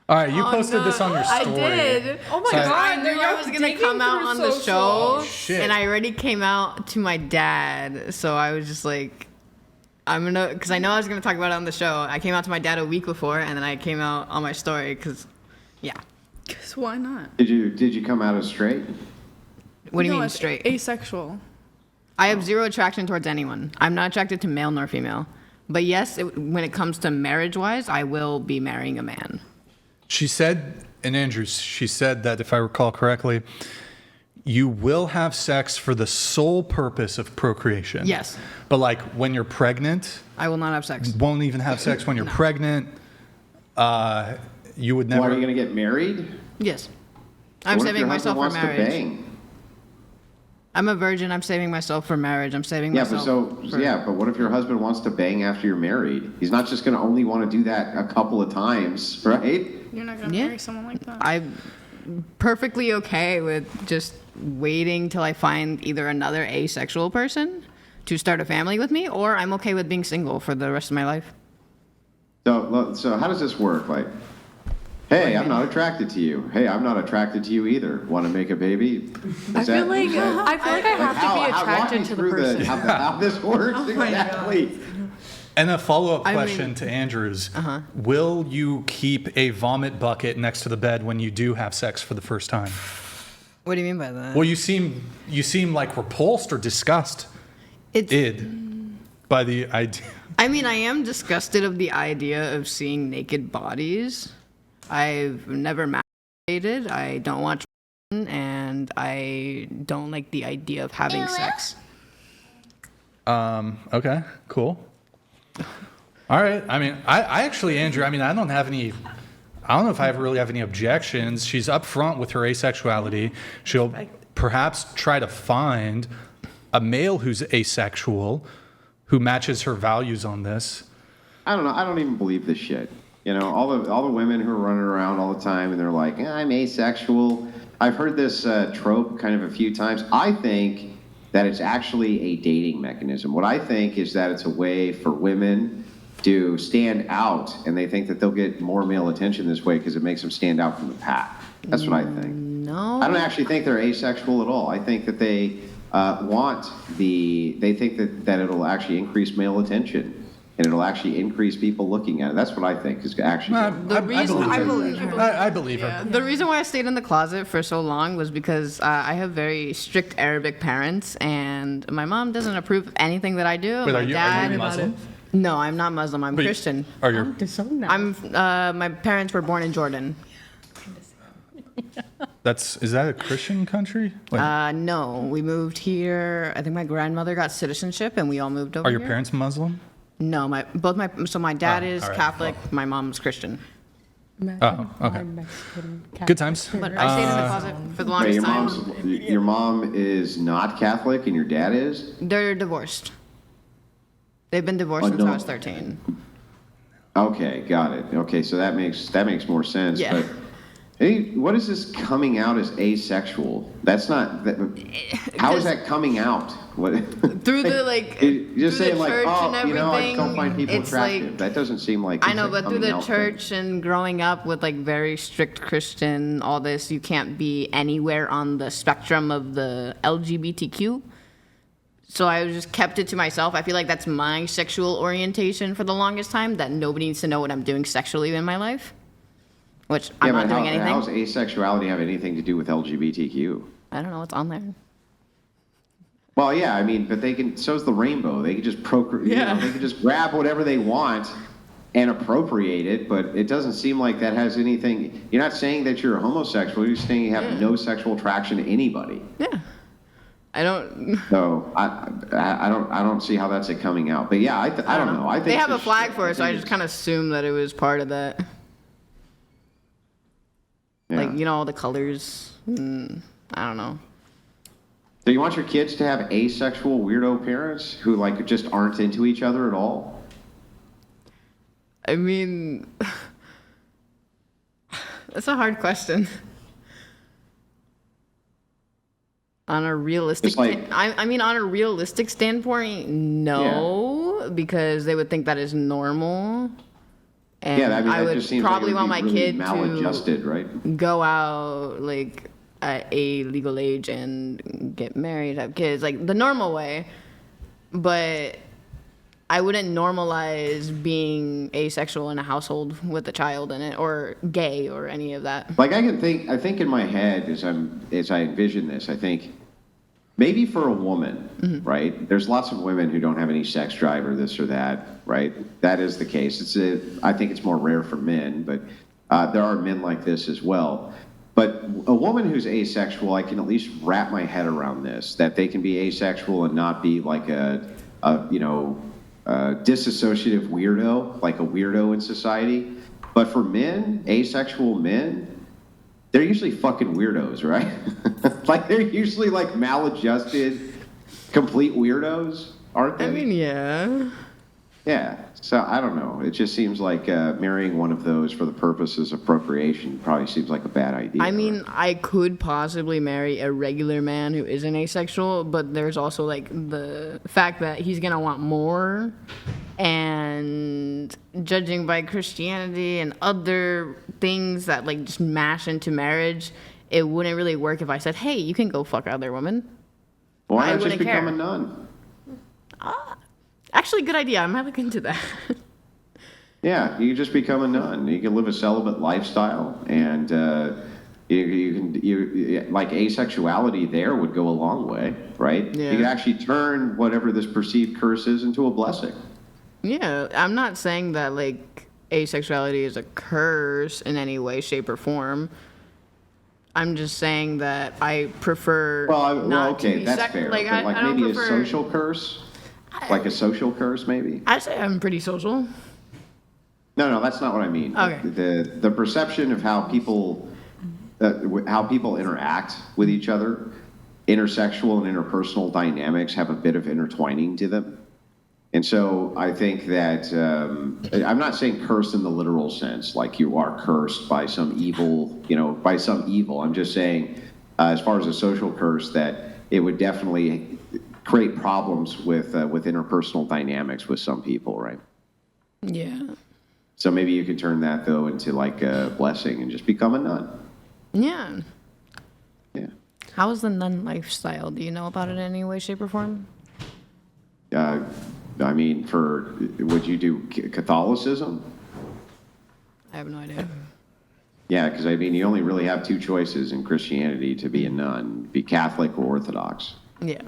All right, you posted this on your story. I did. Oh my So God. I knew I was gonna come out on the show, Oh, shit. and I already came out to my dad. So I was just like, because I know I was gonna talk about it on the show. I came out to my dad a week before, and then I came out on my story, because, yeah. Because why not? Did you come out as straight? What do you No, mean it's straight? Asexual. I have zero attraction towards anyone. I'm not attracted to male nor female. But yes, when it comes to marriage-wise, I will be marrying a man. She said, and Andrew, she said that if I recall correctly, you will have sex for the sole purpose of procreation. Yes. But like when you're pregnant, I will not have sex. won't even have sex when you're pregnant. You would never. Why are you going to get married? Yes. I'm What if saving your myself husband for wants to marriage. bang? I'm a virgin. I'm saving myself for marriage. I'm saving Yeah, myself. but what if your husband wants to bang after you're married? He's not just going to only want to do that a couple of times, right? You're not going to Yeah. marry someone like that. I'm perfectly okay with just waiting till I find either another asexual person to start a family with me, or I'm okay with being single for the rest of my life. So how does this work? Like, hey, I'm not attracted to you. Hey, I'm not attracted to you either. Want to make a baby? I feel like I have to be attracted to the person. How this works exactly? And a follow-up I question mean- to Andrew's: will you keep a vomit bucket next to the bed when you do have sex for the first time? What do you mean by that? Well, you seem like repulsed or disgusted by the idea. I mean, I am disgusted of the idea of seeing naked bodies. I've never masturbated. I don't watch porn, and I don't like the idea of having sex. Okay, cool. All right. I mean, I actually, Andrew, I mean, I don't know if I really have any objections. She's upfront with her asexuality. She'll perhaps try to find a male who's asexual who matches her values on this. I don't know. I don't even believe this shit. You know, all the women who are running around all the time and they're like, I'm asexual. I've heard this trope kind of a few times. I think that it's actually a dating mechanism. What I think is that it's a way for women to stand out, and they think that they'll get more male attention this way because it makes them stand out from the pack. That's what I think. No. I don't actually think they're asexual at all. I think that they they think that it'll actually increase male attention. And it'll actually increase people looking at it. That's what I think is actually. I believe her. Yeah. The reason why I stayed in the closet for so long was because I have very strict Arabic parents, and my mom doesn't approve of anything that I do. Wait, my are you dad, Muslim? No, I'm not Muslim. I'm But Christian. Are you? I'm. My parents were born in Jordan. Is that a Christian country? Like, No, we moved here. I think my grandmother got citizenship, and we all moved over are your here. parents Muslim? No, my dad is all right. Catholic. My mom's Christian. Oh, okay. Good times. But I stayed in the closet for the Wait, longest time. your mom is not Catholic and your dad is? They're divorced. They've been divorced Oh, since no. I was 13. Okay, got it. Okay, so that makes more sense. Yeah. But hey, what is this coming out as asexual? That's not. How is that coming out? What? Through the like, You're through just saying the like, church oh, and you know, I just don't find everything, people it's attractive. like, That doesn't seem like. I it's know, a but through coming the out thing. church and growing up with like very strict Christian, all this, you can't be anywhere on the spectrum of the LGBTQ. So I just kept it to myself. I feel like that's my sexual orientation for the longest time, that nobody needs to know what I'm doing sexually in my life, which I'm not doing anything. How does asexuality have anything to do with LGBTQ? I don't know what's on there. Well, yeah, I mean, but they can. So's the rainbow. They can just procreate. Yeah. They can just grab whatever they want and appropriate it. But it doesn't seem like that has anything. You're not saying that you're homosexual. You're saying you have no sexual attraction to anybody. Yeah. I don't. So I don't see how that's coming out. But yeah, I don't know. I think They have a it's flag just- for it, so I think just it's- kind of assumed that it was part of that. yeah. Like, you know, all the colors. I don't know. Do you want your kids to have asexual weirdo parents who like just aren't into each other at all? I mean, that's a hard question. On a realistic, It's like- I mean, on a realistic standpoint, no, because they would think that is normal, And Yeah, I mean, that would just seems probably like it want would my be really kid maladjusted, right? to go out like at a legal age and get married, have kids, like the normal way. But I wouldn't normalize being asexual in a household with a child in it, or gay, or any of that. Like I think in my head as I envision this, I think maybe for a woman, right? There's lots of women who don't have any sex drive or this or that, right? That is the case. I think it's more rare for men, but there are men like this as well. But a woman who's asexual, I can at least wrap my head around this, that they can be asexual and not be like a disassociative weirdo, like a weirdo in society. But for men, asexual men, they're usually fucking weirdos, right? Like they're usually like maladjusted, complete weirdos, aren't they? I mean, yeah. Yeah. So I don't know. It just seems like marrying one of those for the purposes of procreation probably seems like a bad idea. I mean, right? I could possibly marry a regular man who isn't asexual, but there's also like the fact that he's gonna want more, and judging by Christianity and other things that like just mash into marriage, it wouldn't really work if I said, "Hey, you can go fuck other women." Why I not just wouldn't become care. a nun? Actually, good idea. I might look into that. Yeah, you can just become a nun. You can live a celibate lifestyle, and you like asexuality there would go a long way, right? Yeah. You can actually turn whatever this perceived curse is into a blessing. Yeah, I'm not saying that like asexuality is a curse in any way, shape, or form. I'm just saying that I prefer not to okay, be that's fair. Like, But I don't maybe prefer. a social curse, like a social curse, maybe. I say I'm pretty social. No, that's not what I mean. Okay. The perception of how people interact with each other, intersexual and interpersonal dynamics have a bit of intertwining to them. And so I think that I'm not saying curse in the literal sense, like you are cursed by some evil, by some evil. I'm just saying, as far as a social curse, that it would definitely create problems with interpersonal dynamics with some people, right? Yeah. So maybe you could turn that though into like a blessing and just become a nun. Yeah. Yeah. How is the nun lifestyle? Do you know about it in any way, shape, or form? I mean, would you do Catholicism? I have no idea. Yeah, because I mean, you only really have two choices in Christianity to be a nun: be Catholic or Orthodox. Yeah.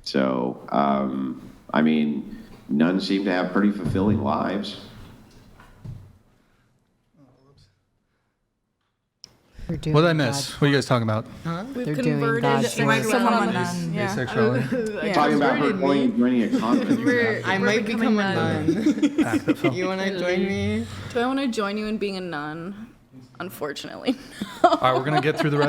So, I mean, nuns seem to have pretty fulfilling lives. What did I miss? What are you guys talking about? We've They're doing converted God's someone work. from a nun. Yeah. Asexuality? Talking about her joining a convent. I might become a nun. You want to join me? Do I want to join you in being a nun? Unfortunately. All right, we're going to get through the rest